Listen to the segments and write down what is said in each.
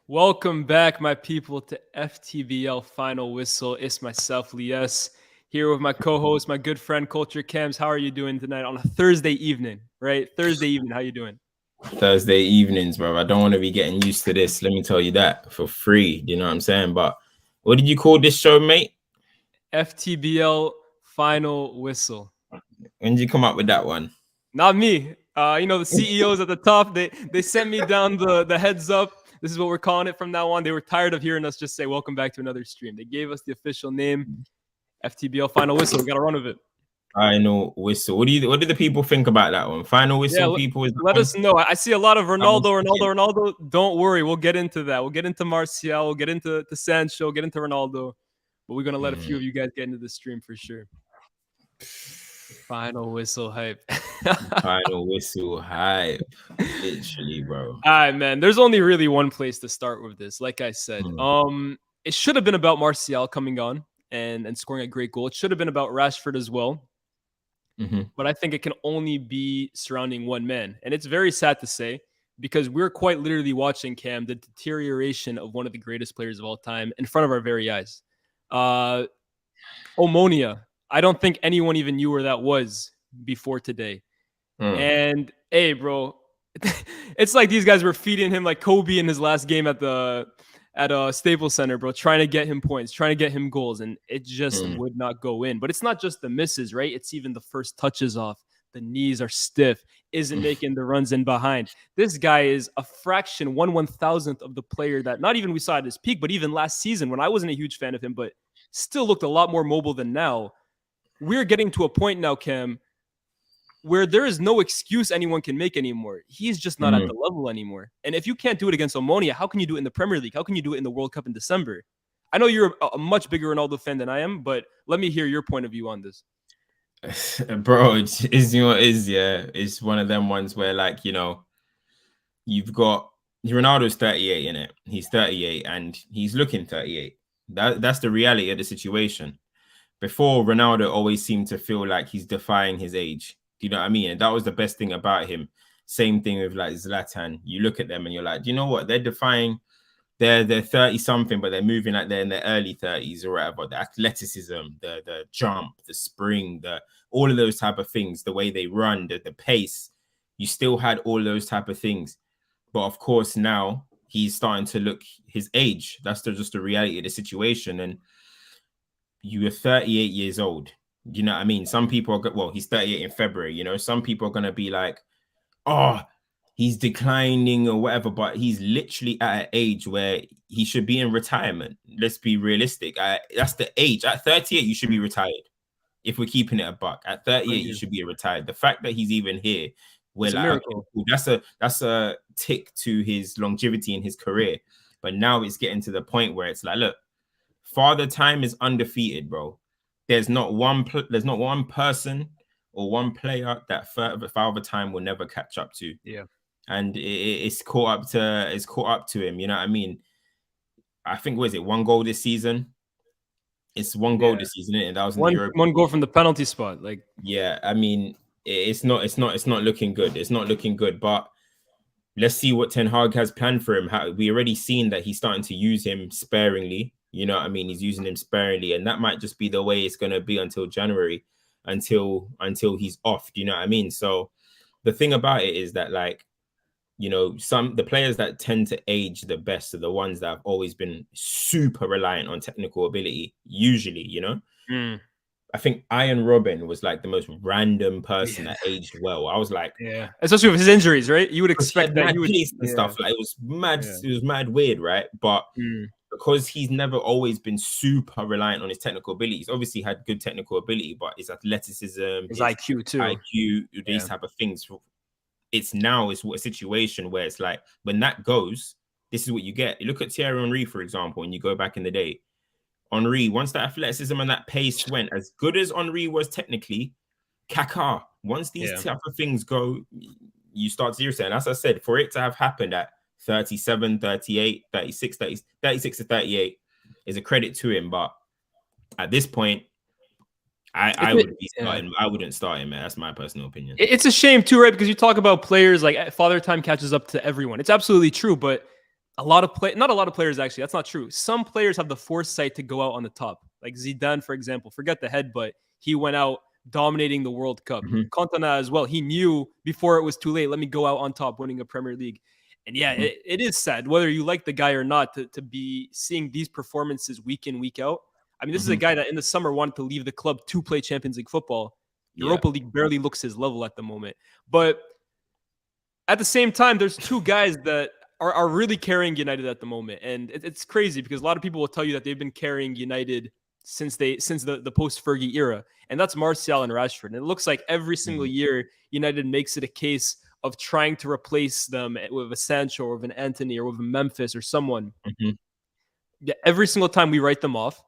Welcome back, my people, to FTBL Final Whistle. It's myself, Lies, here with my co-host, my good friend, Culture Cams. How are you doing tonight on a Thursday evening, right? Thursday evening, how you doing? Thursday evenings, bro. I don't want to be getting used to this. Let me tell you that for free. You know what I'm saying? But what did you call this show, mate? FTBL Final Whistle. When did you come up with that one? Not me. The CEOs at the top, they sent me down the heads up. This is what we're calling it from now on. They were tired of hearing us just say, welcome back to another stream. They gave us the official name, FTBL Final Whistle. We got to run with it. Final whistle. What did the people think about that one? Final whistle, Yeah, people is let us know. I see a lot of one? Ronaldo. Don't worry, we'll get into that. We'll get into Martial, we'll get into Sancho, get into Ronaldo. But we're gonna let a few of you guys get into the stream for sure. Final whistle hype. Final whistle hype. Literally, bro. All right, man. There's only really one place to start with this. Like I said, it should have been about Martial coming on and scoring a great goal. It should have been about Rashford as well. But I think it can only be surrounding one man. And it's very sad to say because we're quite literally watching, Cam, the deterioration of one of the greatest players of all time in front of our very eyes. Omonia. I don't think anyone even knew where that was before today. And hey, bro, it's like these guys were feeding him like Kobe in his last game at Staples Center, bro, trying to get him points, trying to get him goals, and it just would not go in. But it's not just the misses, right? It's even the first touches off. The knees are stiff, isn't making the runs in behind. This guy is a fraction, 1/1000th of the player that not even we saw at his peak, but even last season when I wasn't a huge fan of him, but still looked a lot more mobile than now. We're getting to a point now, Cam, where there is no excuse anyone can make anymore. He's just not at the level anymore. And if you can't do it against Omonia, how can you do it in the Premier League? How can you do it in the World Cup in December? I know you're a much bigger Ronaldo fan than I am, but let me hear your point of view on this. Bro, it's one of them ones where, like, you've got Ronaldo's 38 in it. He's 38 and he's looking 38. That's the reality of the situation. Before, Ronaldo always seemed to feel like he's defying his age. Do you know what I mean? And that was the best thing about him. Same thing with like Zlatan. You look at them and you're like, do you know what? They're defying. They're 30 something, but they're moving like they're in their early 30s or whatever. The athleticism, the jump, the spring, all of those type of things, the way they run, the pace. You still had all those type of things. But of course, now he's starting to look his age. That's just the reality of the situation. And you are 38 years old. You know what I mean? Some people are, he's 38 in February, some people are going to be like, oh, he's declining or whatever, but he's literally at an age where he should be in retirement. Let's be realistic. That's the age. At 38, you should be retired. If we're keeping it a buck, at 38, you should be retired. The fact that he's even here, we're like, okay, that's a tick to his longevity in his career. But now it's getting to the point where it's like, look, Father Time is undefeated, bro. There's not one person or one player that Father Time will never catch up to. Yeah, and it's caught up to him. You know what I mean? I think one goal this season. It's one goal this season, and that was one goal from the penalty spot. Like, yeah, I mean, it's not looking good. It's not looking good, but let's see what Ten Hag has planned for him. We already seen that he's starting to use him sparingly. You know what I mean? He's using him sparingly, and that might just be the way it's going to be until January, until he's off. Do you know what I mean? So the thing about it is that, like, the players that tend to age the best are the ones that have always been super reliant on technical ability, usually, I think Iron Robin was like the most random person that aged well. I was like, especially with his injuries, right? You would expect that and stuff. Like, it was mad. It was mad weird, right? But because he's never always been super reliant on his technical ability, he's obviously had good technical ability, but his athleticism, his IQ too, these type of things. It's a situation where it's like, when that goes, this is what you get. You look at Thierry Henry, for example, and you go back in the day. Henry, once that athleticism and that pace went, as good as Henry was technically, Kaká, once these type of things go, you start seriously. And as I said, for it to have happened at 37, 38, 36 to 38 is a credit to him. But at this point, I wouldn't start him, man. That's my personal opinion. It's a shame too, right? Because you talk about players like Father Time catches up to everyone. It's absolutely true, but not a lot of players actually. That's not true. Some players have the foresight to go out on the top. Like Zidane, for example. Forget the headbutt. He went out dominating the World Cup. Cantona as well. He knew before it was too late. Let me go out on top, winning a Premier League. And yeah, it is sad, whether you like the guy or not, to be seeing these performances week in, week out. I mean, this is a guy that in the summer wanted to leave the club to play Champions League football. Europa League barely looks his level at the moment. But at the same time, there's two guys that are really carrying United at the moment. And it's crazy because a lot of people will tell you that they've been carrying United since the post-Fergie era. And that's Martial and Rashford. And it looks like every single year, United makes it a case of trying to replace them with a Sancho or with an Anthony or with a Memphis or someone. Yeah, every single time we write them off,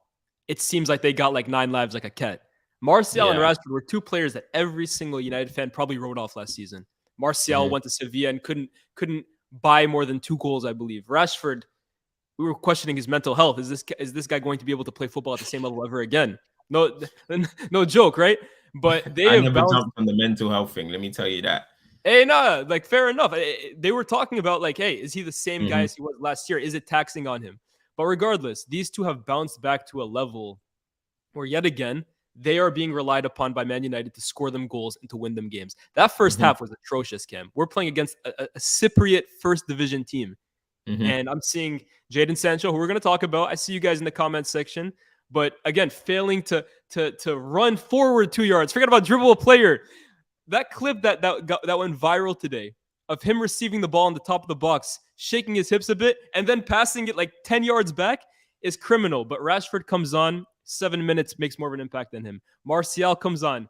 it seems like they got like 9 lives like a cat. Martial and Rashford were two players that every single United fan probably wrote off last season. Martial went to Sevilla and couldn't buy more than 2 goals, I believe. Rashford, we were questioning his mental health. Is this guy going to be able to play football at the same level ever again? No joke, right? But I never jumped on the mental health thing. Let me tell you that. Hey, no, like fair enough. They were talking about like, hey, is he the same guy as he was last year? Is it taxing on him? But regardless, these two have bounced back to a level where yet again, they are being relied upon by Man United to score them goals and to win them games. That first half was atrocious, Cam. We're playing against a Cypriot first division team. And I'm seeing Jadon Sancho, who we're going to talk about. I see you guys in the comments section. But again, failing to run forward 2 yards. Forget about dribble a player. That clip that went viral today of him receiving the ball on the top of the box, shaking his hips a bit, and then passing it like 10 yards back is criminal. But Rashford comes on, 7 minutes, makes more of an impact than him. Martial comes on.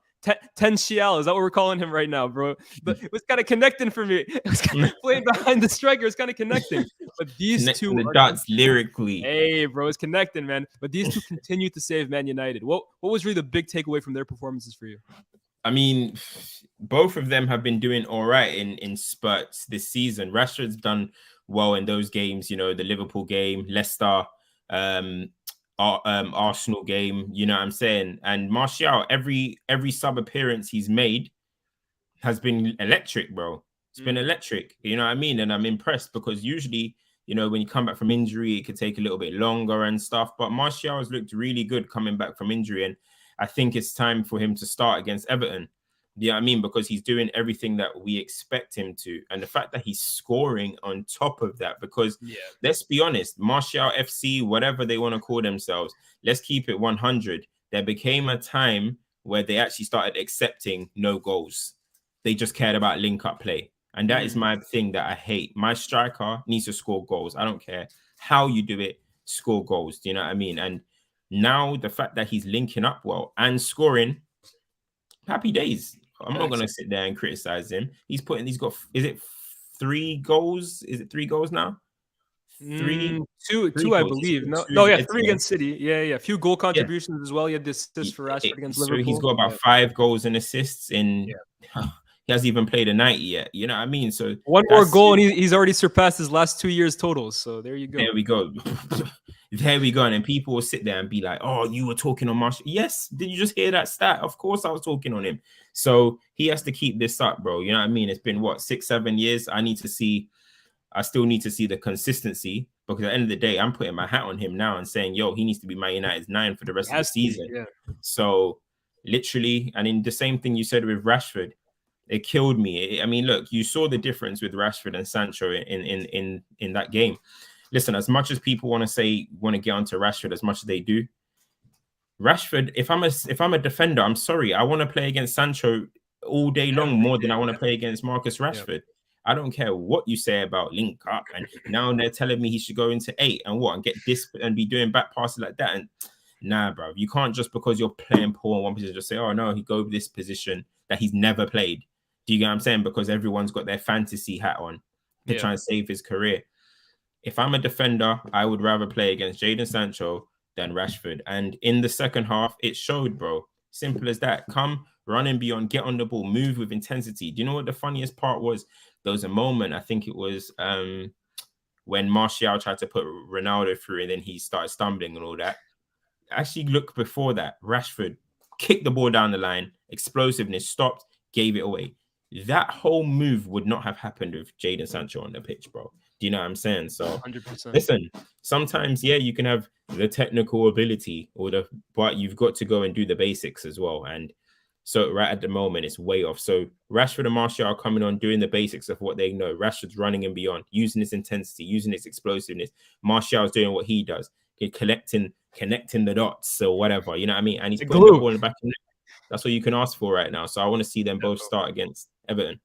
Tenchial, is that what we're calling him right now, bro? But it was kind of connecting for me. It was kind of playing behind the striker. It's kind of connecting. But these two the dots lyrically. Hey, bro, it's connecting, man. But these two continue to save Man United. What was really the big takeaway from their performances for you? I mean, both of them have been doing all right in spurts this season. Rashford's done well in those games, you know, the Liverpool game, Leicester, Arsenal game, you know what I'm saying? And Martial, every sub appearance he's made has been electric, bro. It's been electric, you know what I mean? And I'm impressed because usually, you know, when you come back from injury, it could take a little bit longer and stuff. But Martial has looked really good coming back from injury. And I think it's time for him to start against Everton. You know what I mean? Because he's doing everything that we expect him to. And the fact that he's scoring on top of that, because let's be honest, Martial FC, whatever they want to call themselves, let's keep it 100. There became a time where they actually started accepting no goals. They just cared about link-up play. And that is my thing that I hate. My striker needs to score goals. I don't care how you do it, score goals. Do you know what I mean? And now the fact that he's linking up well and scoring, happy days. I'm not going to sit there and criticize him. Is it 3 goals? Is it 3 goals now? Two, I believe. No, 3 against City. Yeah. A few goal contributions as well. He had the assist for Rashford against Liverpool. So he's got about 5 goals and assists in... He hasn't even played a 90 yet. You know what I mean? So one more goal and he's already surpassed his last 2 years totals. So there you go. There we go. There we go. And then people will sit there and be like, oh, you were talking on Martial. Yes. Did you just hear that stat? Of course I was talking on him. So he has to keep this up, bro. You know what I mean? It's been, 6-7 years? I still need to see the consistency, because at the end of the day, I'm putting my hat on him now and saying, yo, he needs to be Man United's 9 for the rest of the season. So literally, and in the same thing you said with Rashford, it killed me. I mean, look, you saw the difference with Rashford and Sancho in that game. Listen, as much as people want to get onto Rashford as much as they do, Rashford, if I'm a defender, I'm sorry, I want to play against Sancho all day long more than I want to play against Marcus Rashford. I don't care what you say about link up, and now they're telling me he should go into 8 and get this and be doing back passes like that. And nah, bro, you can't just because you're playing poor in one position just say, oh no, he go this position that he's never played. Do you get what I'm saying? Because everyone's got their fantasy hat on to try and save his career. If I'm a defender, I would rather play against Jadon Sancho than Rashford. And in the second half, it showed, bro. Simple as that. Come, run and beyond, get on the ball, move with intensity. Do you know what the funniest part was? There was a moment, I think it was when Martial tried to put Ronaldo through and then he started stumbling and all that. Actually, look before that, Rashford kicked the ball down the line, explosiveness, stopped, gave it away. That whole move would not have happened with Jadon Sancho on the pitch, bro. Do you know what I'm saying? So 100%. listen, sometimes, yeah, you can have the technical ability but you've got to go and do the basics as well. And so right at the moment, it's way off. So Rashford and Martial are coming on, doing the basics of what they know. Rashford's running and beyond, using his intensity, using his explosiveness. Martial's doing what he does, connecting the dots or whatever. You know what I mean? And he's putting the ball in the back of the net. That's what you can ask for right now. So I want to see them both start against Everton.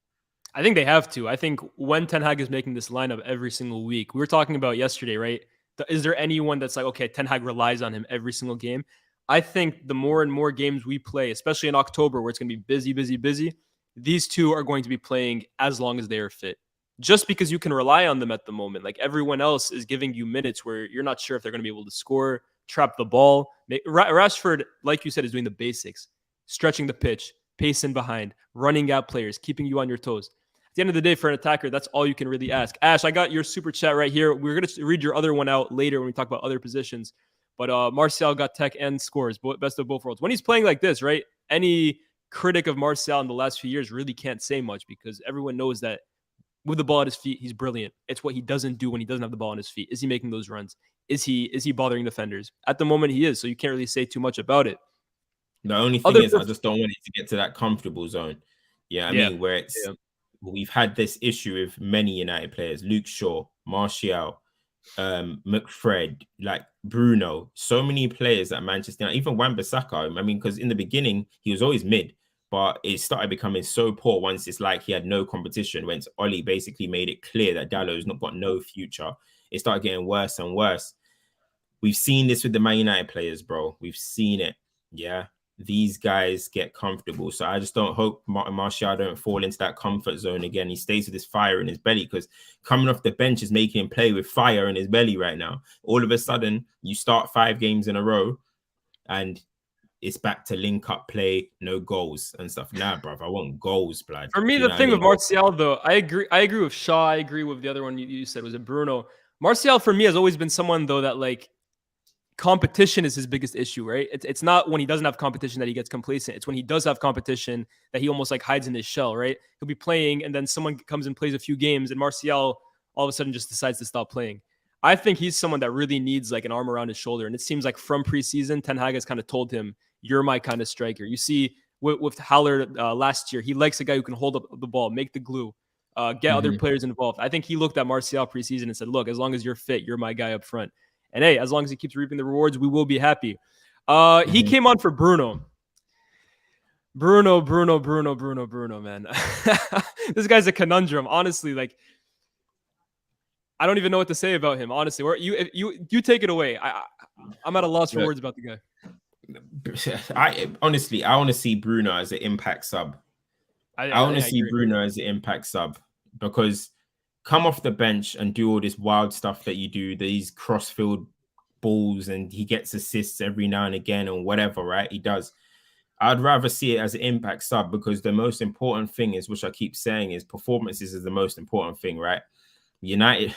I think they have to. I think when Ten Hag is making this lineup every single week, we were talking about yesterday, right? Is there anyone that's like, okay, Ten Hag relies on him every single game? I think the more and more games we play, especially in October where it's going to be busy, these two are going to be playing as long as they are fit. Just because you can rely on them at the moment. Like everyone else is giving you minutes where you're not sure if they're going to be able to score, trap the ball. Rashford, like you said, is doing the basics, stretching the pitch, pacing behind, running out players, keeping you on your toes. At the end of the day, for an attacker, that's all you can really ask. Ash, I got your super chat right here. We're going to read your other one out later when we talk about other positions. But Martial got tech and scores, best of both worlds. When he's playing like this, right, any critic of Martial in the last few years really can't say much because everyone knows that with the ball at his feet, he's brilliant. It's what he doesn't do when he doesn't have the ball on his feet. Is he making those runs? Is he bothering defenders? At the moment, he is, so you can't really say too much about it. The only thing is, I just don't want it to get to that comfortable zone. Yeah, I mean, where it's we've had this issue with many United players: Luke Shaw, Martial, McFred, like Bruno. So many players at Manchester United, even Wan-Bissaka. I mean, because in the beginning he was always mid, but it started becoming so poor once it's like he had no competition. Once Oli basically made it clear that Dallow's not got no future, it started getting worse and worse. We've seen this with the Man United players, bro. We've seen it. Yeah. These guys get comfortable. So I just don't hope Martial don't fall into that comfort zone again. He stays with this fire in his belly because coming off the bench is making him play with fire in his belly right now. All of a sudden, you start 5 games in a row and it's back to link up play, no goals and stuff. Nah, bro, I want goals, blood. For me, the thing with Martial, though, I agree with Shaw. I agree with the other one you said. Was it Bruno? Martial, for me, has always been someone, though, that like competition is his biggest issue, right? It's not when he doesn't have competition that he gets complacent. It's when he does have competition that he almost like hides in his shell, right? He'll be playing and then someone comes and plays a few games and Martial all of a sudden just decides to stop playing. I think he's someone that really needs like an arm around his shoulder. And it seems like from preseason, Ten Hag has kind of told him, you're my kind of striker. You see with Haller last year, he likes a guy who can hold up the ball, make the glue, get other players involved. I think he looked at Martial preseason and said, look, as long as you're fit, you're my guy up front. And hey, as long as he keeps reaping the rewards, we will be happy. He came on for Bruno. Bruno, man. This guy's a conundrum. Honestly, like, I don't even know what to say about him. Honestly, you take it away. I'm at a loss for words about the guy. I want to see Bruno as an impact sub. I want to see Bruno as an impact sub because come off the bench and do all this wild stuff that you do, these cross-field balls, and he gets assists every now and again or whatever, right? He does. I'd rather see it as an impact sub because the most important thing is, which I keep saying, is performances is the most important thing, right? United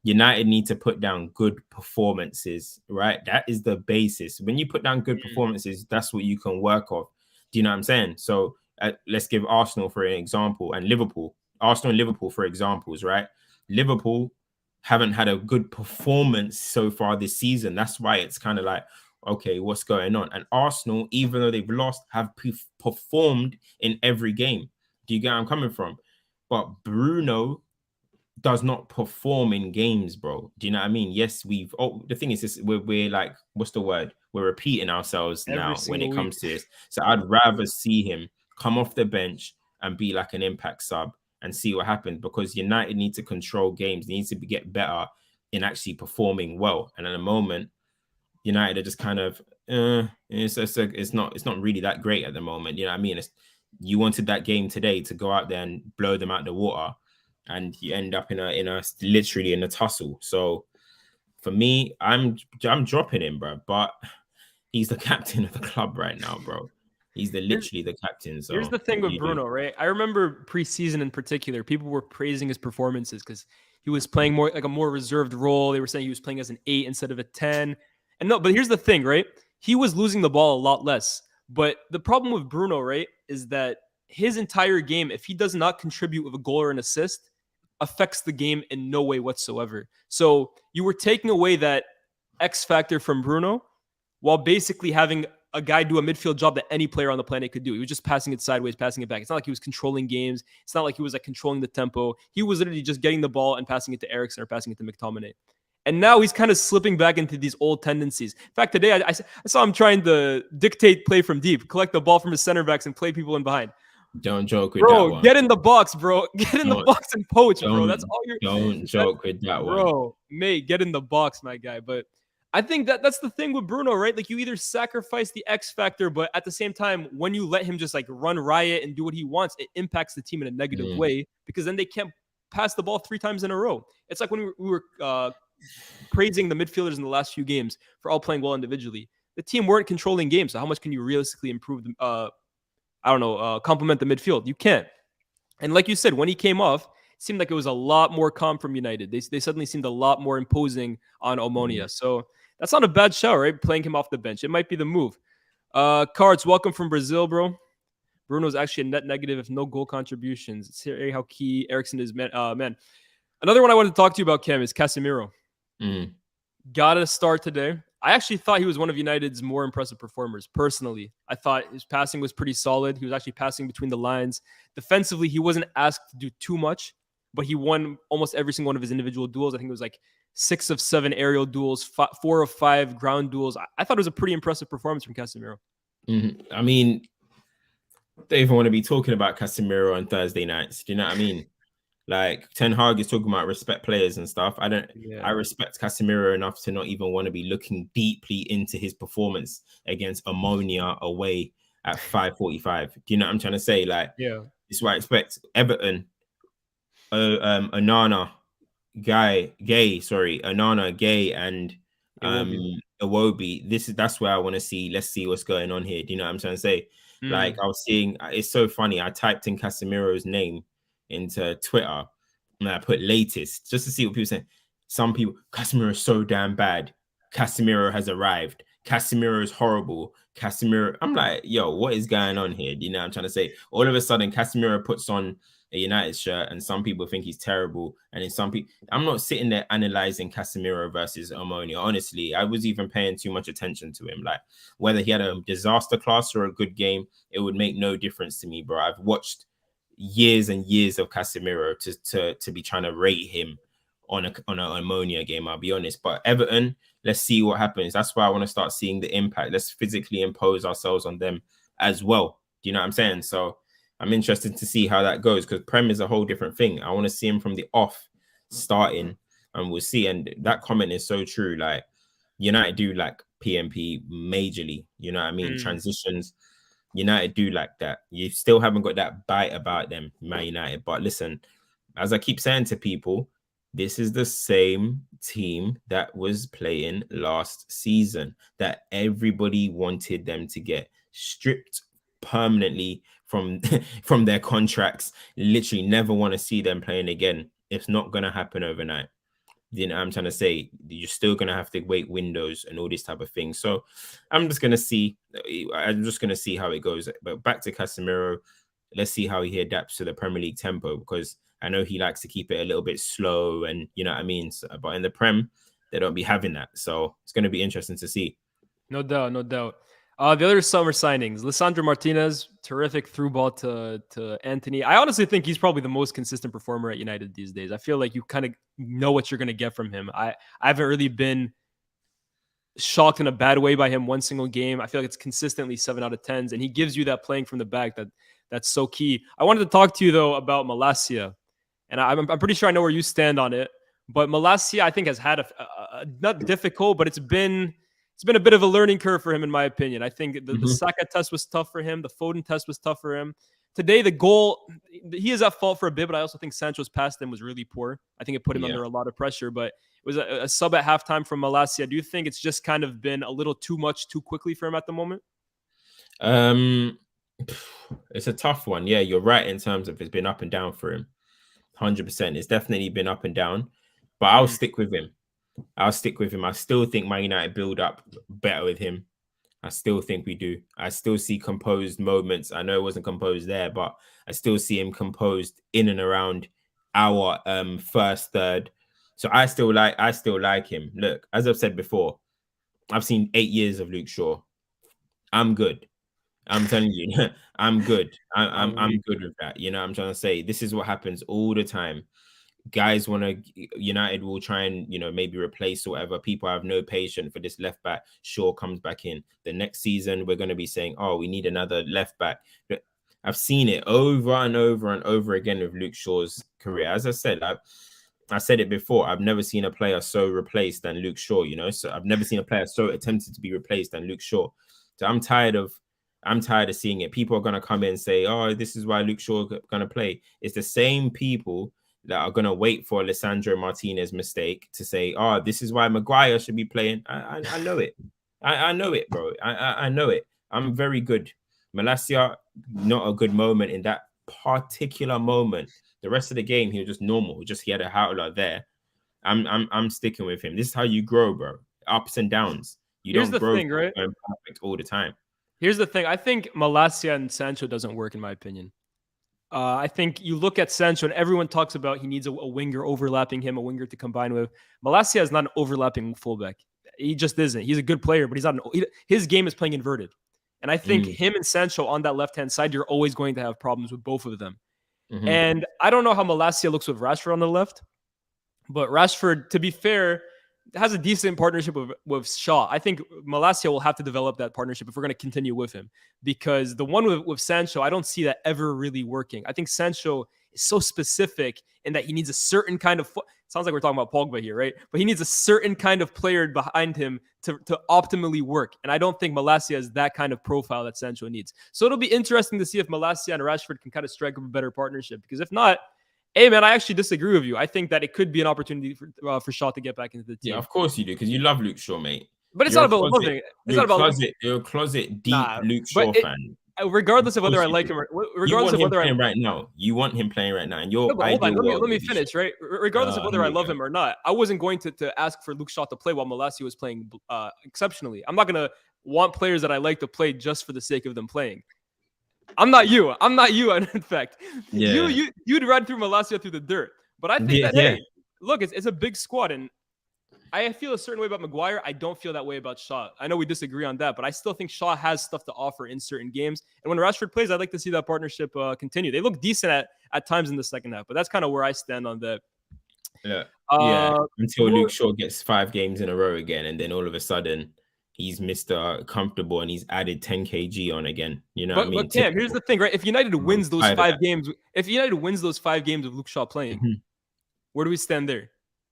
need to put down good performances, right? That is the basis. When you put down good performances, that's what you can work off. Do you know what I'm saying? So let's give Arsenal for an example and Liverpool. Arsenal and Liverpool for examples, right? Liverpool haven't had a good performance so far this season. That's why it's kind of like, okay, what's going on? And Arsenal, even though they've lost, have performed in every game. Do you get where I'm coming from? But Bruno does not perform in games, bro. Do you know what I mean? Yes, the thing is this, we're like, what's the word? We're repeating ourselves now when it comes to this. So I'd rather see him come off the bench and be like an impact sub and see what happens because United need to control games. They need to get better in actually performing well. And at the moment, United are just kind of, it's not really that great at the moment. You know what I mean? You wanted that game today to go out there and blow them out the water, and you end up in a literally in a tussle. So for me, I'm dropping him, bro. But he's the captain of the club right now, bro. He's literally the captain. So here's the thing with Bruno, right? I remember preseason in particular, people were praising his performances because he was playing more like a more reserved role. They were saying he was playing as an 8 instead of a 10. And no, but here's the thing, right? He was losing the ball a lot less. But the problem with Bruno, right, is that his entire game, if he does not contribute with a goal or an assist, affects the game in no way whatsoever. So you were taking away that X factor from Bruno while basically having a guy do a midfield job that any player on the planet could do. He was just passing it sideways, passing it back. It's not like he was controlling games. It's not like he was like controlling the tempo. He was literally just getting the ball and passing it to Eriksen or passing it to McTominay. And now he's kind of slipping back into these old tendencies. In fact, today I saw him trying to dictate play from deep, collect the ball from his center backs and play people in behind. Don't joke with that one. Get in the box, bro. Get in the box and poach, bro. That's all you're. Don't joke with that one, bro. Mate, get in the box, my guy. But I think that's the thing with Bruno, right? Like you either sacrifice the X factor, but at the same time, when you let him just like run riot and do what he wants, it impacts the team in a negative way because then they can't pass the ball 3 times in a row. It's like when we were praising the midfielders in the last few games for all playing well individually. The team weren't controlling games, so how much can you realistically improve complement the midfield? You can't. And like you said, when he came off, it seemed like it was a lot more calm from United. They suddenly seemed a lot more imposing on Omonia. So that's not a bad show, right? Playing him off the bench. It might be the move. Cards, welcome from Brazil, bro. Bruno's actually a net negative if no goal contributions. It's here how key Eriksen is, man. Another one I wanted to talk to you about, Cam, is Casemiro. Got to start today. I actually thought he was one of United's more impressive performers. Personally, I thought his passing was pretty solid. He was actually passing between the lines. Defensively, he wasn't asked to do too much, but he won almost every single one of his individual duels. I think it was like 6 of 7 aerial duels, 4 of 5 ground duels. I thought it was a pretty impressive performance from Casemiro. I mean, don't even want to be talking about Casemiro on Thursday nights. Do you know what I mean? Like Ten Hag is talking about respect players and stuff. I respect Casemiro enough to not even want to be looking deeply into his performance against Omonia away at 5:45. Do you know what I'm trying to say? Like, it's what I expect. Everton, Onana, Gay, and Iwobi. That's where I want to see. Let's see what's going on here. Do you know what I'm trying to say? Like I was seeing, it's so funny. I typed in Casemiro's name into Twitter and I put latest just to see what people say. Some people, Casemiro is so damn bad. Casemiro has arrived. Casemiro is horrible. Casemiro. I'm like, yo, what is going on here? Do you know what I'm trying to say? All of a sudden, Casemiro puts on a United shirt and some people think he's terrible. And then some people, I'm not sitting there analyzing Casemiro versus Omonia. Honestly, I was even paying too much attention to him. Like whether he had a disaster class or a good game, it would make no difference to me, bro. I've watched years and years of Casemiro to be trying to rate him on an Omonia game, I'll be honest. But Everton, let's see what happens. That's why I want to start seeing the impact. Let's physically impose ourselves on them as well. Do you know what I'm saying? So I'm interested to see how that goes because Prem is a whole different thing. I want to see him from the off starting and we'll see. And that comment is so true. Like United do like PMP majorly, you know what I mean? Transitions. United do like that. You still haven't got that bite about them, Man United. But listen, as I keep saying to people, this is the same team that was playing last season that everybody wanted them to get stripped permanently from their contracts. Literally never want to see them playing again. It's not going to happen overnight. You know, I'm trying to say you're still going to have to wait windows and all this type of thing. So I'm just going to see how it goes. But back to Casemiro, let's see how he adapts to the Premier League tempo because I know he likes to keep it a little bit slow and you know what I mean. So, but in the Prem, they don't be having that. So it's going to be interesting to see. No doubt. The other summer signings, Lisandro Martinez, terrific through ball to Anthony. I honestly think he's probably the most consistent performer at United these days. I feel like you kind of know what you're going to get from him. I haven't really been shocked in a bad way by him one single game. I feel like it's consistently 7 out of 10s, and he gives you that playing from the back that's so key. I wanted to talk to you, though, about Malacia, and I'm pretty sure I know where you stand on it, but Malacia, I think, has had a not difficult, but it's been a bit of a learning curve for him, in my opinion. I think the Saka test was tough for him. The Foden test was tough for him. Today, the goal, he is at fault for a bit, but I also think Sancho's pass then was really poor. I think it put him under a lot of pressure, but it was a sub at halftime from Malacia. Do you think it's just kind of been a little too much too quickly for him at the moment? It's a tough one. Yeah, you're right in terms of it's been up and down for him. 100%. It's definitely been up and down, but I'll stick with him. I still think Man United build up better with him. I still think we do. I still see composed moments. I know it wasn't composed there, but I still see him composed in and around our first third. So I still like him. Look, as I've said before, I've seen 8 years of Luke Shaw. I'm good. I'm telling you, I'm good. I'm good with that. You know, I'm trying to say this is what happens all the time. Guys want to, United will try and, maybe replace or whatever. People have no patience for this left back. Shaw comes back in. The next season, we're going to be saying, oh, we need another left back. But I've seen it over and over and over again with Luke Shaw's career. As I said, I said it before. I've never seen a player so replaced than Luke Shaw, So I've never seen a player so attempted to be replaced than Luke Shaw. So I'm tired of seeing it. People are going to come in and say, oh, this is why Luke Shaw is going to play. It's the same people that are going to wait for Lisandro Martinez's mistake to say, oh, this is why Maguire should be playing. I know it. I know it, bro. I know it. I'm very good. Malacia, not a good moment in that particular moment. The rest of the game, he was just normal. He had a howler there. I'm sticking with him. This is how you grow, bro. Ups and downs. Here's the thing, right? Perfect all the time. Here's the thing. I think Malacia and Sancho doesn't work, in my opinion. I think you look at Sancho and everyone talks about he needs a winger overlapping him, a winger to combine with. Malacia is not an overlapping fullback. He just isn't. He's a good player, but his game is playing inverted. And I think him and Sancho on that left-hand side, you're always going to have problems with both of them. Mm-hmm. And I don't know how Malacia looks with Rashford on the left, but Rashford, to be fair, has a decent partnership with Shaw. I think Malacia will have to develop that partnership if we're going to continue with him, because the one with Sancho, I don't see that ever really working. I think Sancho is so specific in that he needs a certain kind of sounds like we're talking about Pogba here, right? But he needs a certain kind of player behind him to optimally work. And I don't think Malacia is that kind of profile that Sancho needs. So it'll be interesting to see if Malacia and Rashford can kind of strike up a better partnership, because if not, hey, man, I actually disagree with you. I think that it could be an opportunity for Shaw to get back into the team. Yeah, of course you do, because you love Luke Shaw, mate. But it's not about loving. It's not about you're a closet deep Luke Shaw fan. Regardless of whether I like him or regardless of whether playing right now, you want him playing right now, and you're. No, hold on, let me finish, right? Regardless of whether I love him or not, I wasn't going to ask for Luke Shaw to play while Malacia was playing exceptionally. I'm not gonna want players that I like to play just for the sake of them playing. I'm not you. In fact, you'd ride through Malacia through the dirt. But I think hey, look, it's a big squad, and I feel a certain way about Maguire. I don't feel that way about Shaw. I know we disagree on that, but I still think Shaw has stuff to offer in certain games. And when Rashford plays, I'd like to see that partnership continue. They look decent at times in the second half, but that's kind of where I stand on that. Yeah. Until Luke Shaw gets 5 games in a row again, and then all of a sudden he's Mr. Comfortable and he's added 10 kg on again. You know what I mean? But Cam, here's the thing, right? If United wins those 5 games, of Luke Shaw playing, where do we stand there?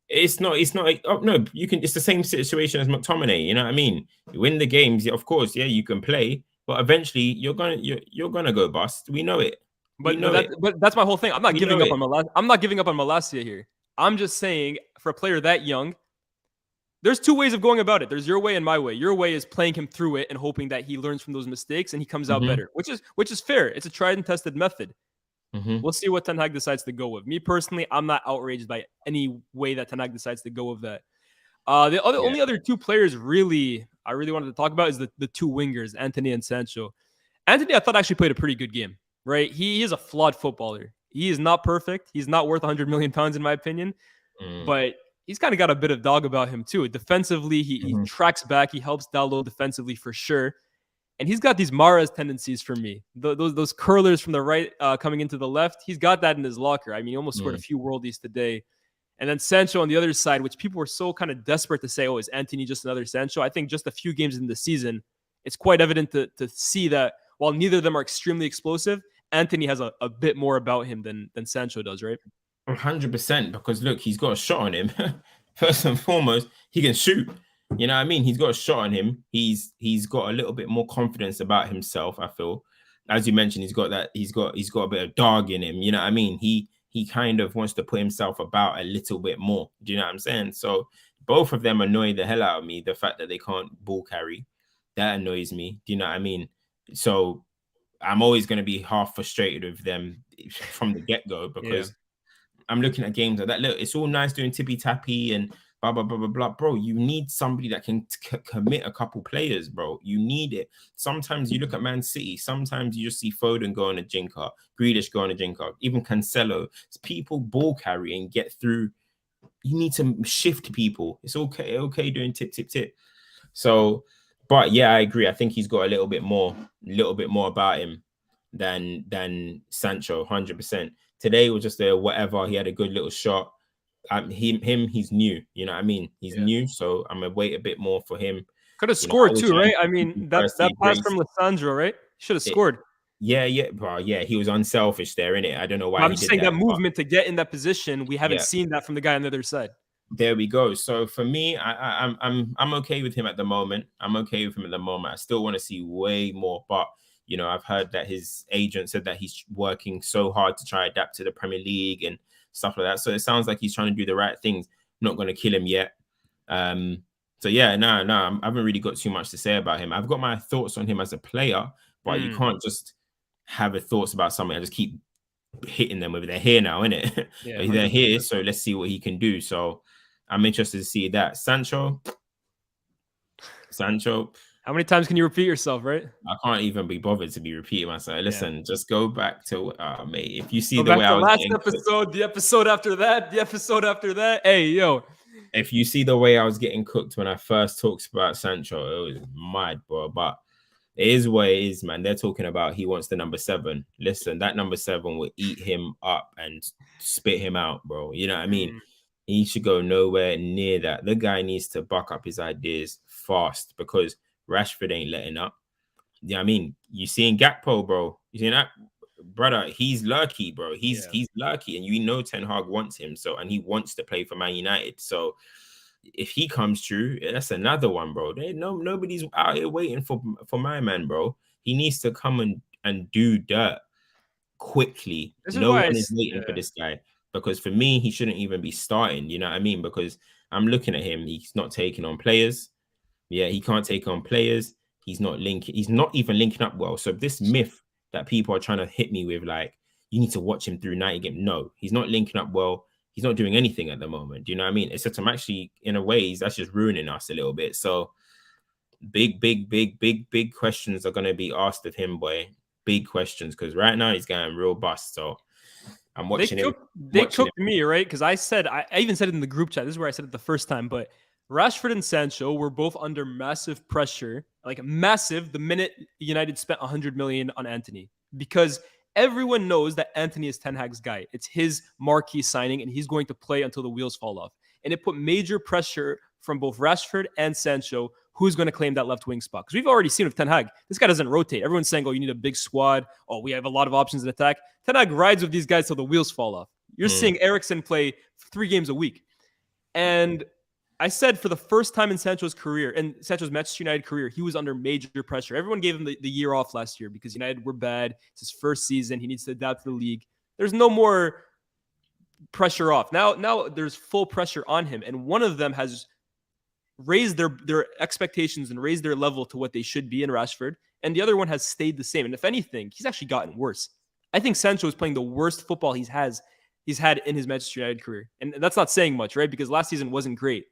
It's not. Oh, no, you can. It's the same situation as McTominay. You know what I mean? You win the games, of course. Yeah, you can play, but eventually you're gonna go bust. We know it. But that's my whole thing. I'm not giving up on Malacia. I'm not giving up on Malacia here. I'm just saying, for a player that young, there's 2 ways of going about it. There's your way and my way. Your way is playing him through it and hoping that he learns from those mistakes and he comes out better, which is fair. It's a tried and tested method. We'll see what Ten Hag decides to go with. Me personally, I'm not outraged by any way that Ten Hag decides to go with that. Only other 2 players I really wanted to talk about is the 2 wingers, Antony and Sancho. Antony, I thought, actually played a pretty good game, right? He is a flawed footballer. He is not perfect. He's not worth 100 million pounds, in my opinion, but he's kind of got a bit of dog about him too. Defensively, he tracks back. He helps Dalot defensively for sure. And he's got these Mahrez tendencies for me. Those curlers from the right coming into the left. He's got that in his locker. I mean, he almost scored a few worldies today. And then Sancho on the other side, which people were so kind of desperate to say, oh, is Antony just another Sancho? I think just a few games in the season, it's quite evident to see that while neither of them are extremely explosive, Antony has a bit more about him than Sancho does, right? 100%, because look, he's got a shot on him. First and foremost, he can shoot. You know what I mean? He's got a shot on him. He's got a little bit more confidence about himself, I feel. As you mentioned, he's got a bit of dog in him. You know what I mean? He kind of wants to put himself about a little bit more. Do you know what I'm saying? So both of them annoy the hell out of me. The fact that they can't ball carry, that annoys me. Do you know what I mean? So I'm always going to be half frustrated with them from the get-go, because I'm looking at games like that. Look, it's all nice doing tippy-tappy and blah blah blah blah blah. Bro, you need somebody that can commit a couple players, bro. You need it. Sometimes you look at Man City. Sometimes you just see Foden go on a jinker, Grealish go on a jinker, even Cancelo. It's people ball carry and get through. You need to shift people. It's okay doing tip tip tip. So, but yeah, I agree. I think he's got a little bit more about him than Sancho. 100%. Today was just a whatever. He had a good little shot. He's new. You know what I mean? He's new, so I'm gonna wait a bit more for him. Could have scored too, right? I mean, that pass from Lissandro, right? Should have scored. Yeah, bro. Yeah, he was unselfish there, innit? I don't know why. I'm just saying that movement to get in that position. We haven't seen that from the guy on the other side. There we go. So for me, I'm okay with him at the moment. I still want to see way more, but you know, I've heard that his agent said that he's working so hard to try to adapt to the Premier League and stuff like that. So it sounds like he's trying to do the right things. Not going to kill him yet. So yeah, no, I haven't really got too much to say about him. I've got my thoughts on him as a player, but you can't just have a thoughts about something and just keep hitting them over. They're here now, innit? Yeah, they're here, so let's see what he can do. So I'm interested to see that. Sancho. How many times can you repeat yourself, right? I can't even be bothered to be repeating myself. Listen, just go back to mate. If you see the way I was last episode, the episode after that, hey yo. If you see the way I was getting cooked when I first talked about Sancho, it was mad, bro. But it is what it is, man. They're talking about he wants the number 7. Listen, that number 7 will eat him up and spit him out, bro. You know what I mean? He should go nowhere near that. The guy needs to buck up his ideas fast because Rashford ain't letting up. Yeah, I mean, you seeing Gakpo, bro. You seeing that, brother? He's lucky, bro. He's lucky, and you know Ten Hag wants him, so and he wants to play for Man United. So if he comes true, that's another one, bro. Nobody's out here waiting for my man, bro. He needs to come and do dirt quickly. No one is waiting for this guy. Because for me, he shouldn't even be starting. You know what I mean? Because I'm looking at him. He's not taking on players. Yeah, he can't take on players. He's not even linking up well. So this myth that people are trying to hit me with, like, you need to watch him through 90 games. No, he's not linking up well. He's not doing anything at the moment. Do you know what I mean? It's just I'm actually, in a way, that's just ruining us a little bit. So big questions are going to be asked of him, boy. Big questions. Because right now he's going real bust. So I'm watching him. They cooked me, right? Because I even said it in the group chat. This is where I said it the first time. But Rashford and Sancho were both under massive pressure, like massive, the minute United spent 100 million on Antony. Because everyone knows that Antony is Ten Hag's guy. It's his marquee signing, and he's going to play until the wheels fall off. And it put major pressure from both Rashford and Sancho, who's going to claim that left wing spot. Because we've already seen with Ten Hag, this guy doesn't rotate. Everyone's saying, oh, you need a big squad. Oh, we have a lot of options in attack. Ten Hag rides with these guys till the wheels fall off. You're seeing Eriksen play 3 games a week. And I said for the first time in Sancho's career, in Sancho's Manchester United career, he was under major pressure. Everyone gave him the year off last year because United were bad. It's his first season. He needs to adapt to the league. There's no more pressure off. Now there's full pressure on him. And one of them has raised their expectations and raised their level to what they should be in Rashford. And the other one has stayed the same. And if anything, he's actually gotten worse. I think Sancho is playing the worst football he's had in his Manchester United career. And that's not saying much, right? Because last season wasn't great.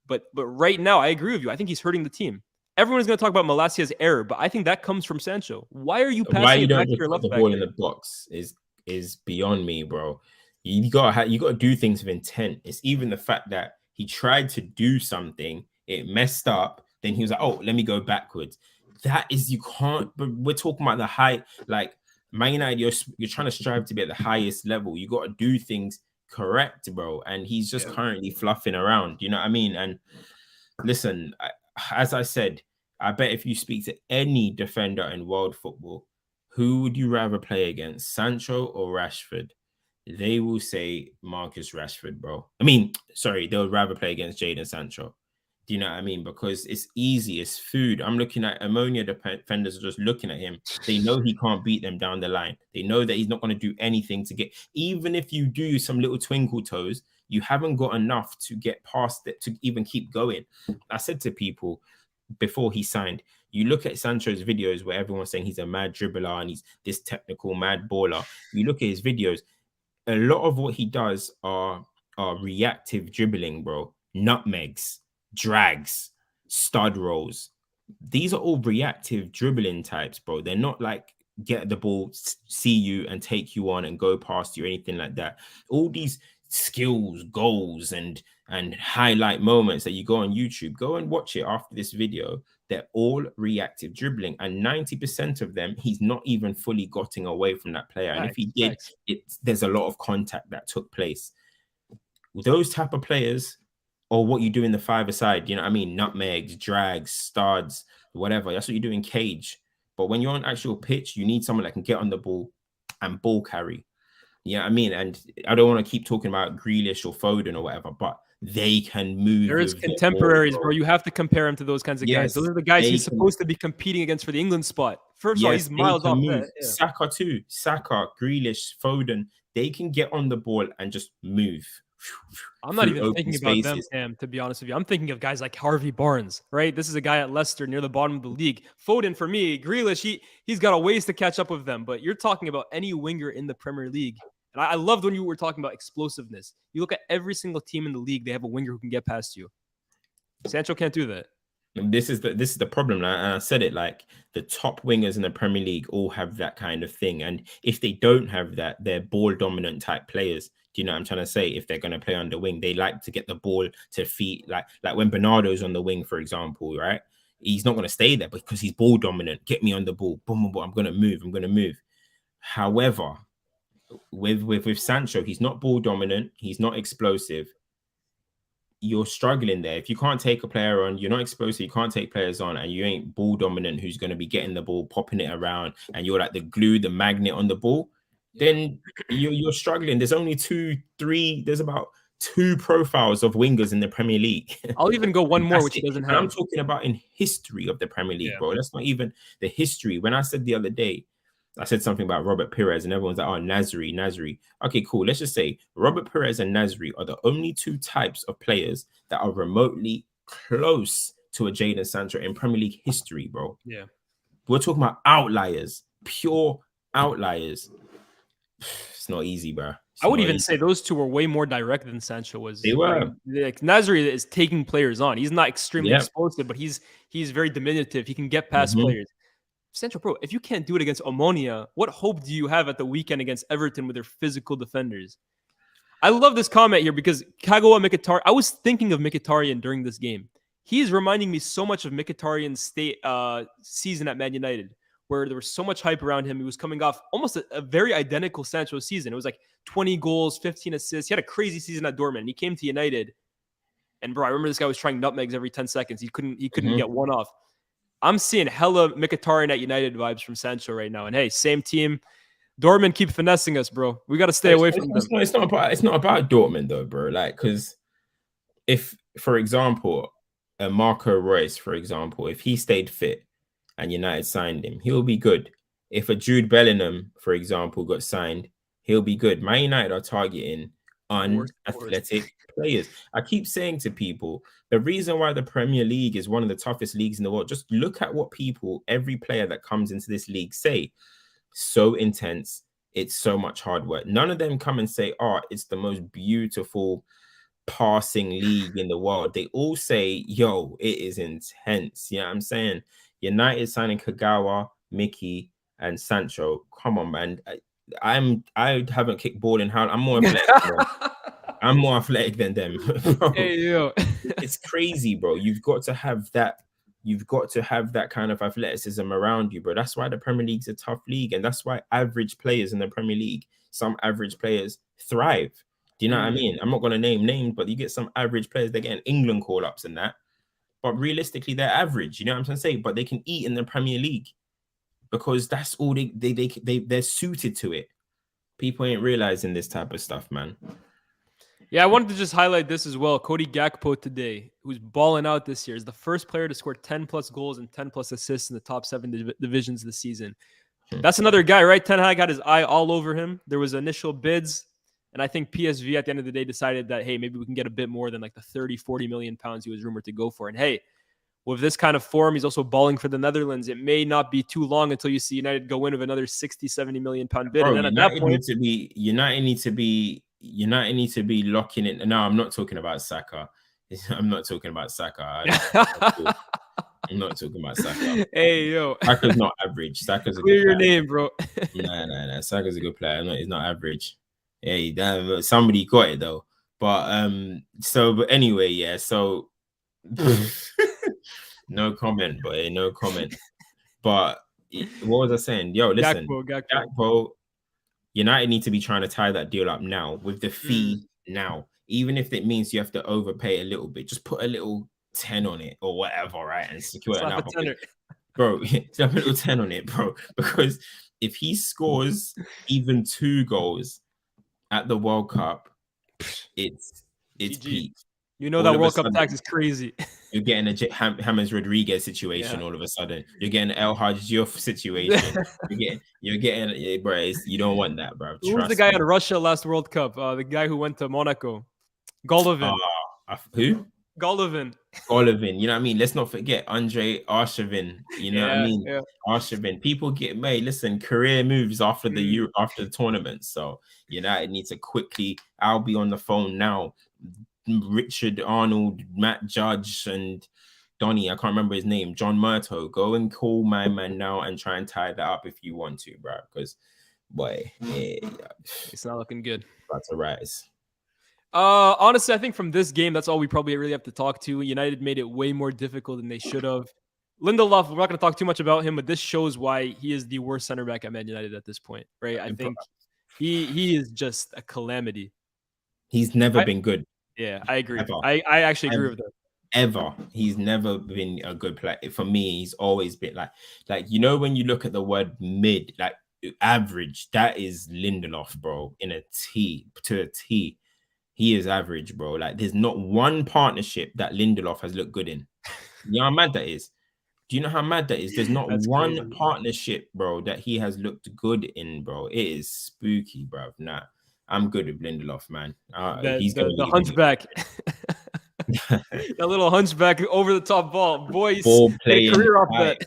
But right now, I agree with you. I think he's hurting the team. Everyone's going to talk about Malasia's error, but I think that comes from Sancho. Why are you passing it back to your left back? The ball in the box is beyond me, bro. You got to do things with intent. It's even the fact that he tried to do something, it messed up. Then he was like, "Oh, let me go backwards." That is, you can't. But we're talking about the high, like Man United. You're trying to strive to be at the highest level. You got to do things correct, bro. And he's just currently fluffing around. You know what I mean? And listen, as I said, I bet if you speak to any defender in world football, who would you rather play against, Sancho or Rashford? They will say Marcus Rashford, bro. I mean, sorry, they would rather play against Jadon Sancho. Do you know what I mean? Because it's easy, it's food. I'm looking at Omonia defenders are just looking at him. They know he can't beat them down the line. They know that he's not going to do anything to get, even if you do some little twinkle toes, you haven't got enough to get past it, to even keep going. I said to people before he signed, you look at Sancho's videos where everyone's saying he's a mad dribbler and he's this technical mad baller. You look at his videos, a lot of what he does are reactive dribbling, bro. nutmegs, drags, stud rolls. These are all reactive dribbling types, bro. They're not like get the ball, see you and take you on and go past you or anything like that. All these skills, goals, and highlight moments that you go on YouTube, go and watch it after this video. They're all reactive dribbling, and 90% of them, he's not even fully getting away from that player. And if he did, there's a lot of contact that took place. Those type of players, or what you do in the five-a-side, you know what I mean? Nutmegs, drags, studs, whatever. That's what you do in cage. But when you're on actual pitch, you need someone that can get on the ball and ball carry. You know what I mean? And I don't want to keep talking about Grealish or Foden or whatever, but they can move. There's contemporaries, bro. You have to compare him to those kinds of guys. Those are the guys he's supposed to be competing against for the England spot. First of all, he's miles off that. Yeah. Saka too. Saka, Grealish, Foden, they can get on the ball and just move. I'm not even thinking about them, Sam, to be honest with you. I'm thinking of guys like Harvey Barnes, right? This is a guy at Leicester near the bottom of the league. Foden, for me, Grealish, he's got a ways to catch up with them. But you're talking about any winger in the Premier League. And I loved when you were talking about explosiveness. You look at every single team in the league, they have a winger who can get past you. Sancho can't do that. And this is the problem. And I said it, like the top wingers in the Premier League all have that kind of thing. And if they don't have that, they're ball dominant type players. Do you know what I'm trying to say? If they're going to play on the wing, they like to get the ball to feet. Like when Bernardo's on the wing, for example, right? He's not going to stay there because he's ball dominant. Get me on the ball. Boom, boom, boom. I'm going to move. However, with Sancho, he's not ball dominant. He's not explosive. You're struggling there. If you can't take a player on, you're not explosive, you can't take players on, and you ain't ball dominant who's going to be getting the ball, popping it around, and you're like the glue, the magnet on the ball, then you're struggling. There's only there's about 2 profiles of wingers in the Premier League. I'll even go one more, which he doesn't have. I'm talking about in history of the Premier League, bro. That's not even the history. When I said the other day, I said something about Robert Pires and everyone's like, oh, Nasri. Okay, cool. Let's just say Robert Pires and Nasri are the only 2 types of players that are remotely close to a Jadon Sancho in Premier League history, bro. Yeah. We're talking about outliers, pure outliers. It's not easy, bro. I would even say those 2 were way more direct than Sancho was. They were. Like, Nasri is taking players on. He's not extremely explosive, but he's very diminutive. He can get past players. Sancho, bro, if you can't do it against Omonia, what hope do you have at the weekend against Everton with their physical defenders? I love this comment here because Kagawa Mkhitaryan, I was thinking of Mkhitaryan during this game. He is reminding me so much of Mkhitaryan's season at Man United, where there was so much hype around him. He was coming off almost a very identical Sancho season. It was like 20 goals, 15 assists. He had a crazy season at Dortmund. He came to United, and bro, I remember this guy was trying nutmegs every 10 seconds. He couldn't get one off. I'm seeing hella Mkhitaryan at United vibes from Sancho right now. And hey, same team. Dortmund keep finessing us, bro. We got to stay away from them. It's not about Dortmund though, bro. Like, because if, for example, a Marco Reus, for example, if he stayed fit and United signed him, he'll be good. If a Jude Bellingham, for example, got signed, he'll be good. Man United are targeting unathletic players. I keep saying to people, the reason why the Premier League is one of the toughest leagues in the world, just look at what every player that comes into this league say. So intense. It's so much hard work. None of them come and say, oh, it's the most beautiful passing league in the world. They all say, yo, it is intense. You know what I'm saying? United signing Kagawa, Mickey, and Sancho. Come on, man. I haven't kicked ball in how I'm more athletic. I'm more athletic than them. Hey, yo. It's crazy, bro. You've got to have that kind of athleticism around you, bro. That's why the Premier League's a tough league, and that's why average players in the Premier League, some average players thrive. Do you know what I mean? I'm not going to name names, but you get some average players, they get England call-ups and that, but realistically, they're average. You know what I'm trying to say? But they can eat in the Premier League because that's all they're suited to it. People ain't realizing this type of stuff, man. Yeah, I wanted to just highlight this as well. Cody Gakpo today, who's balling out this year, is the first player to score 10-plus goals and 10-plus assists in the top 7 divisions this season. That's another guy, right? Ten Hag had his eye all over him. There was initial bids, and I think PSV at the end of the day decided that, hey, maybe we can get a bit more than like the 30, 40 million pounds he was rumored to go for. And hey, with this kind of form, he's also balling for the Netherlands. It may not be too long until you see United go in with another 60, 70 million pound bid. Bro, and then at that point, United need to be locking in. No, I'm not talking about Saka. I'm not talking about Saka. I'm not talking about Saka. Hey, yo. Saka's not average. Saka's a Clear good your player. name, bro. Nah. Saka's a good player. He's not average. Hey, damn, somebody got it though. But but anyway, yeah. So no comment, but no comment. But what was I saying? Yo, listen, Gakpo, United need to be trying to tie that deal up now with the fee now. Even if it means you have to overpay a little bit, just put a little 10 on it or whatever, right? And secure it now. Bro, slap a little 10 on it, bro. Because if he scores even 2 goals at the World Cup, it's peak. You know, that World Cup tax is crazy. You're getting a James Rodriguez situation all of a sudden. You're getting an El Hadji Diouf situation. You're getting, bro. You don't want that, bro. Who was the guy in Russia last World Cup? The guy who went to Monaco, Golovin. Who? Golovin. You know what I mean? Let's not forget Andre Arshavin. You know what I mean? Arshavin. People get made. Listen, career moves after the tournament. So United need to quickly. I'll be on the phone now. Richard Arnold, Matt Judge, and Donny, I can't remember his name, John Murto. Go and call my man now and try and tie that up if you want to, bro. Because, boy, it's not looking good. That's a rise. Honestly, I think from this game, that's all we probably really have to talk to. United made it way more difficult than they should have. Lindelof, we're not going to talk too much about him, but this shows why he is the worst center back at Man United at this point, right? I think he is just a calamity. He's never been good. Yeah, I agree. I actually agree with that. Ever. He's never been a good player. For me, he's always been like, you know, when you look at the word mid, like average, that is Lindelof, bro, in a T to a T. He is average, bro. Like, there's not one partnership that Lindelof has looked good in. You know how mad that is? Do you know how mad that is? There's not one partnership, bro, that he has looked good in, bro. It is spooky, bro. Nah. I'm good with Lindelof, man. He's the hunchback. That little hunchback over the top ball. Boy, he's playing career off that.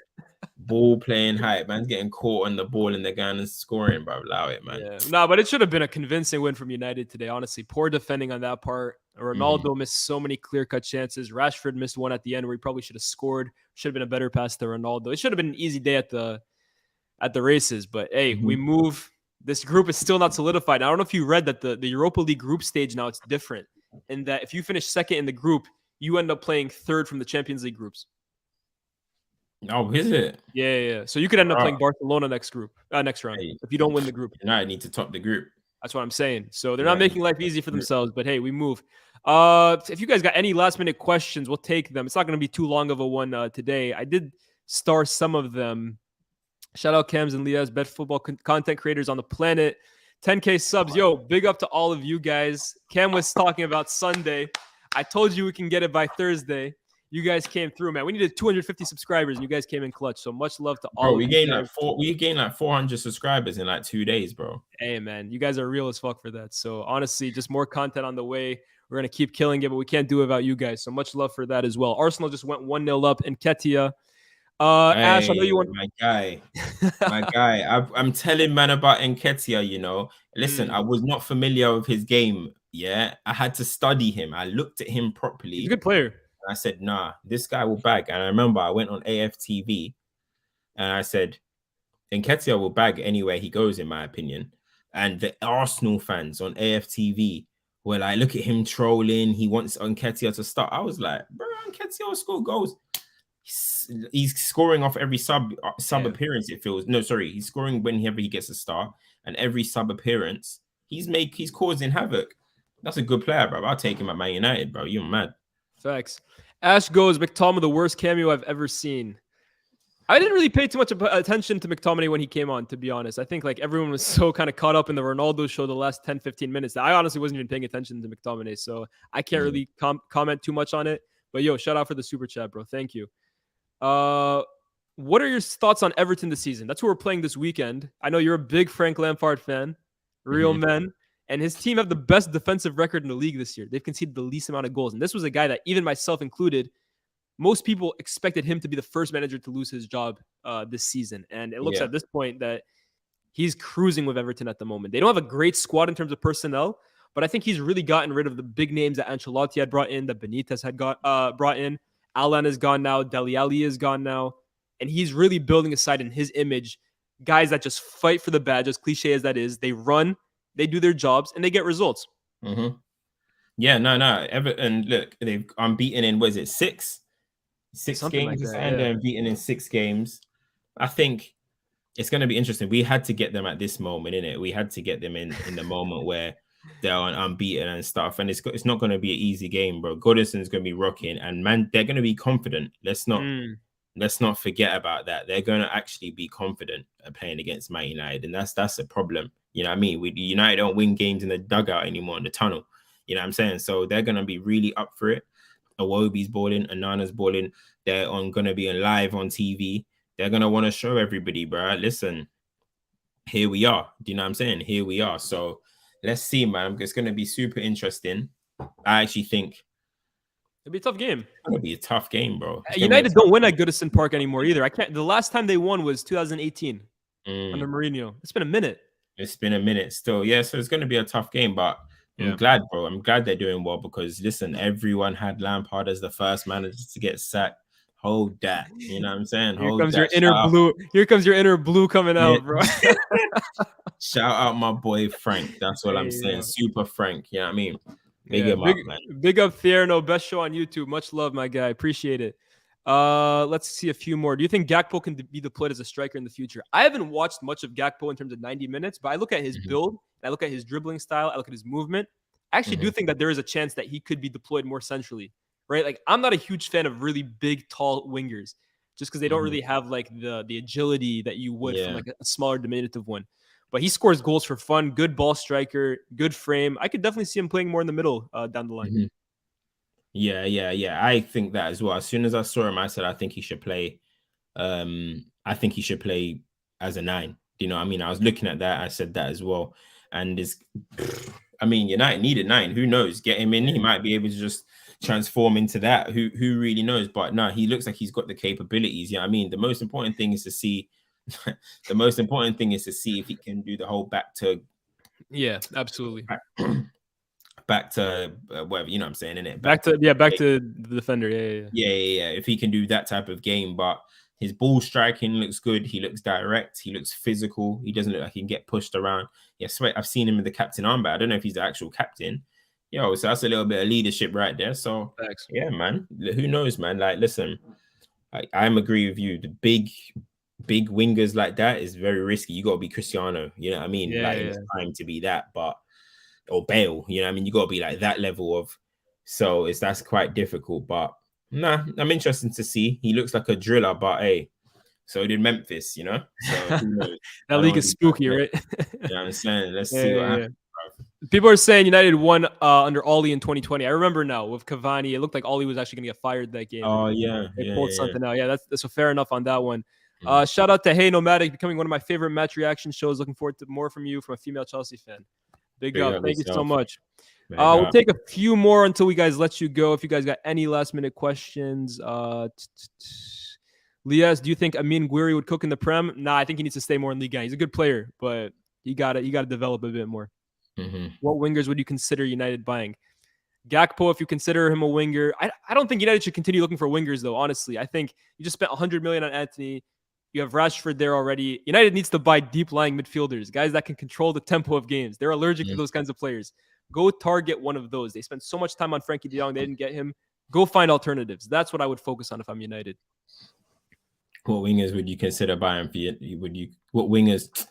Ball playing hype. Man's getting caught on the ball and the gun and scoring, bro. Allow it, man. Yeah. No, but it should have been a convincing win from United today, honestly. Poor defending on that part. Ronaldo missed so many clear-cut chances. Rashford missed one at the end where he probably should have scored. Should have been a better pass to Ronaldo. It should have been an easy day at the races. But, hey, we move. This group is still not solidified. I don't know if you read that the Europa League group stage now, it's different. In that if you finish second in the group, you end up playing third from the Champions League groups. Oh, is it? Yeah. So you could end up playing Barcelona next round if you don't win the group. United need to top the group. That's what I'm saying. So they're not making life easy for themselves, but hey, we move. If you guys got any last minute questions, we'll take them. It's not going to be too long of a one today. I did star some of them. Shout out Cams and Leah's best football content creators on the planet. 10K subs. Yo, big up to all of you guys. Cam was talking about Sunday. I told you we can get it by Thursday. You guys came through, man. We needed 250 subscribers, and you guys came in clutch. So much love to all of you. We gained like 400 subscribers in like 2 days, bro. Hey, man. You guys are real as fuck for that. So honestly, just more content on the way. We're going to keep killing it, but we can't do it without you guys. So much love for that as well. Arsenal just went 1-0 up in Ketia. Ash, I know you want my guy. I'm telling man about Nketiah, you know. Listen, I was not familiar with his game. Yeah, I had to study him. I looked at him properly. He's a good player. And I said, nah, this guy will bag. And I remember I went on AFTV and I said, Nketiah will bag anywhere he goes, in my opinion. And the Arsenal fans on AFTV were like, look at him trolling. He wants Nketiah to start. I was like, bro, Nketiah will score goals. He's scoring off every sub appearance. It feels he's scoring whenever he gets a start, and every sub appearance he's causing havoc. That's a good player, bro. I'll take him at Man United, bro. You're mad. Facts. Ash goes, McTominay, the worst cameo I've ever seen. I didn't really pay too much attention to McTominay when he came on, to be honest. I think like everyone was so kind of caught up in the Ronaldo show the last 10-15 minutes that I honestly wasn't even paying attention to McTominay, so I can't really comment too much on it. But yo, shout out for the super chat, bro. Thank you. What are your thoughts on Everton this season? That's who we're playing this weekend. I know you're a big Frank Lampard fan, real men, and his team have the best defensive record in the league this year. They've conceded the least amount of goals. And this was a guy that, even myself included, most people expected him to be the first manager to lose his job this season. And it looks at this point that he's cruising with Everton at the moment. They don't have a great squad in terms of personnel, But I think he's really gotten rid of the big names that Ancelotti had brought in, that Benitez had brought in. Alan is gone now. Dele Alli is gone now. And he's really building a side in his image. Guys that just fight for the badge, as cliche as that is. They run, they do their jobs, and they get results. Mm-hmm. Yeah, no. Everton, look, they've unbeaten in, what is it, six Something games? like that, And yeah. unbeaten in 6 games. I think it's going to be interesting. We had to get them at this moment, innit? We had to get them in the moment where they're unbeaten and stuff. And it's not going to be an easy game, bro. Goodison's going to be rocking, and man, they're going to be confident. Let's not forget about that. They're going to actually be confident playing against Man United, and that's a problem. You know what I mean? United don't win games in the dugout anymore, in the tunnel. You know what I'm saying? So they're going to be really up for it. Iwobi's balling, Anana's balling. They're going to be live on TV. They're going to want to show everybody, bro. Listen, here we are. Do you know what I'm saying? Here we are. So let's see, man. It's going to be super interesting. I actually think it'll be a tough game. It'll be a tough game, bro. United don't win at Goodison Park anymore either. The last time they won was 2018 under Mourinho. It's been a minute. It's been a minute still. Yeah, so it's going to be a tough game, but I'm glad, bro. I'm glad they're doing well because, listen, everyone had Lampard as the first manager to get sacked. Hold that. You know what I'm saying? Here comes your inner blue. Here comes your inner blue coming out, bro. Shout out my boy Frank. That's what I'm saying. Super Frank. You know what I mean? Big him up, man. Big up Thierno. Best show on YouTube. Much love, my guy. Appreciate it. Let's see a few more. Do you think Gakpo can be deployed as a striker in the future? I haven't watched much of Gakpo in terms of 90 minutes, but I look at his build, I look at his dribbling style, I look at his movement. I actually do think that there is a chance that he could be deployed more centrally, right? Like, I'm not a huge fan of really big, tall wingers just because they don't really have like the agility that you would from like a smaller, diminutive one. But he scores goals for fun, good ball striker, good frame. I could definitely see him playing more in the middle down the line. Yeah. I think that as well. As soon as I saw him, I said I think he should play. I think he should play as a 9. Do you know what I mean? I was looking at that. I said that as well. And United need a 9. Who knows? Get him in. He might be able to just transform into that. Who really knows? But no, he looks like he's got the capabilities. Yeah, I mean, the most important thing is to see. The most important thing is to see if he can do the whole back to. Yeah, absolutely. Back to whatever, you know what I'm saying, innit? Back to the defender. Yeah. If he can do that type of game, but his ball striking looks good. He looks direct. He looks physical. He doesn't look like he can get pushed around. Yeah, sweat. I've seen him in the captain armband. I don't know if he's the actual captain. So that's a little bit of leadership right there. So yeah, man. Who knows, man? Like, listen, I'm agree with you. The big wingers like that is very risky. You got to be Cristiano. You know what I mean? It's time to be that, or Bale. You know what I mean? You got to be like that level of. So that's quite difficult, but. Nah, I'm interested to see. He looks like a driller, but hey, so did Memphis, you know? So who knows? That league is spooky, right? You know what I'm saying? Let's see what happens. People are saying United won under Ollie in 2020. I remember now with Cavani. It looked like Ollie was actually going to get fired that game. Oh, yeah. They pulled something out. Yeah, that's fair enough on that one. Shout out to Hey Nomadic, becoming one of my favorite match reaction shows. Looking forward to more from you from a female Chelsea fan. Big up. Thank you so much. We'll take a few more until we guys let you go. If you guys got any last minute questions, Lias, do you think Amin Gouiri would cook in the Prem? Nah, I think he needs to stay more in Ligue 1. He's a good player, but you got to develop a bit more. What wingers would you consider United buying? Gakpo, if you consider him a winger. I don't think United should continue looking for wingers, though, honestly. I think you just spent 100 million on Anthony. You have Rashford there already. United needs to buy deep-lying midfielders, guys that can control the tempo of games. They're allergic to those kinds of players. Go target one of those. They spent so much time on Frankie de Jong. They didn't get him. Go find alternatives. That's what I would focus on if I'm United. What wingers would you consider buying for you? What wingers?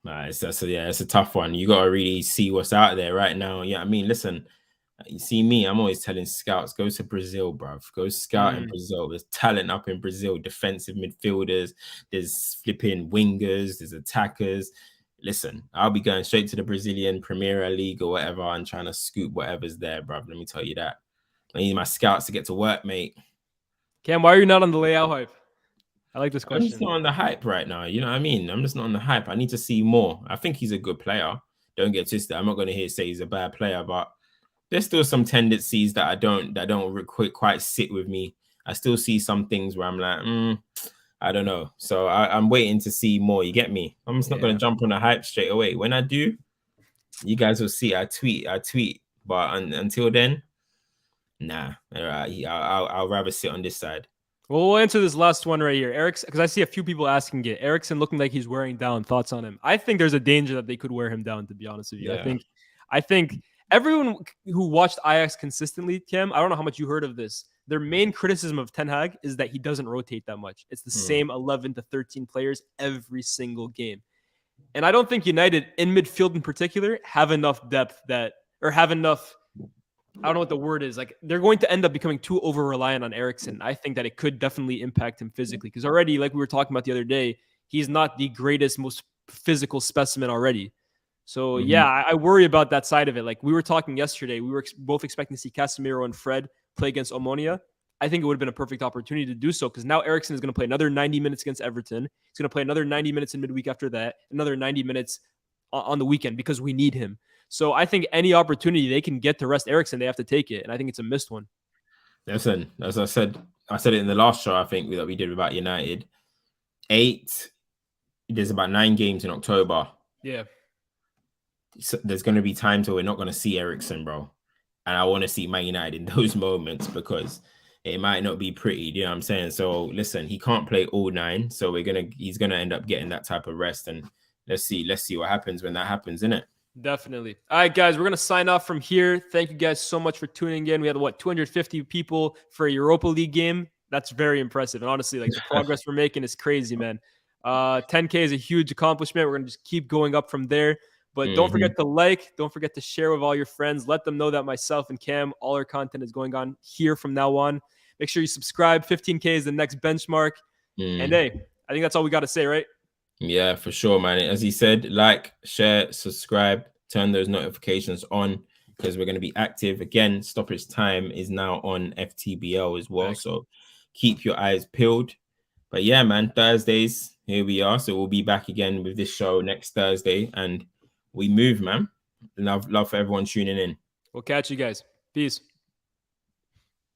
Nah, it's a tough one. You got to really see what's out there right now. Yeah, I mean, listen, you see me, I'm always telling scouts, go to Brazil, bruv. Go scout in Brazil. There's talent up in Brazil. Defensive midfielders. There's flipping wingers. There's attackers. Listen, I'll be going straight to the Brazilian Premier League or whatever and trying to scoop whatever's there, bruv. Let me tell you that. I need my scouts to get to work, mate. Cam, why are you not on the layout hype? I like this question. I'm just not on the hype right now. You know what I mean? I'm just not on the hype. I need to see more. I think he's a good player. Don't get twisted. I'm not going to say he's a bad player, but there's still some tendencies that don't quite sit with me. I still see some things where I'm like, I don't know. So I'm waiting to see more. You get me? I'm just not going to jump on the hype straight away. When I do, You guys will see. I tweet. But until then, nah. All right, I'll rather sit on this side. Well, we'll answer this last one right here. Ericsson, because I see a few people asking it. Ericsson looking like he's wearing down. Thoughts on him? I think there's a danger that they could wear him down, to be honest with you. Yeah. I think everyone who watched Ajax consistently, Cam, I don't know how much you heard of this. Their main criticism of Ten Hag is that he doesn't rotate that much. It's the same 11 to 13 players every single game. And I don't think United, in midfield in particular, have enough depth have enough, I don't know what the word is. Like, they're going to end up becoming too over-reliant on Ericsson. I think that it could definitely impact him physically. Because already, like we were talking about the other day, he's not the greatest, most physical specimen already. So, yeah, I worry about that side of it. Like we were talking yesterday, we were both expecting to see Casemiro and Fred play against Omonia. I think it would have been a perfect opportunity to do so because now Ericsson is going to play another 90 minutes against Everton. He's going to play another 90 minutes in midweek after that, another 90 minutes on the weekend because we need him. So I think any opportunity they can get to rest Ericsson, they have to take it. And I think it's a missed one. Listen, as I said it in the last show, I think, that we did about United. There's about 9 games in October. Yeah. So there's going to be times where we're not going to see Ericsson, bro. And I want to see Man United in those moments because it might not be pretty. You know what I'm saying? So listen, he can't play all 9. So he's gonna end up getting that type of rest. And let's see what happens when that happens, innit? Definitely. All right, guys, we're going to sign off from here. Thank you guys so much for tuning in. We had 250 people for a Europa League game. That's very impressive. And honestly, like the progress we're making is crazy, man. 10K is a huge accomplishment. We're going to just keep going up from there. But don't forget to like, don't forget to share with all your friends. Let them know that myself and Cam, all our content is going on here from now on. Make sure you subscribe. 15K is the next benchmark. And hey, I think that's all we got to say, right? Yeah, for sure, man. As he said, like, share, subscribe, turn those notifications on because we're going to be active. Again, Stoppage Time is now on FTBL as well. So keep your eyes peeled. But yeah, man, Thursdays, here we are. So we'll be back again with this show next Thursday. And we move, man. Love for everyone tuning in. We'll catch you guys. Peace.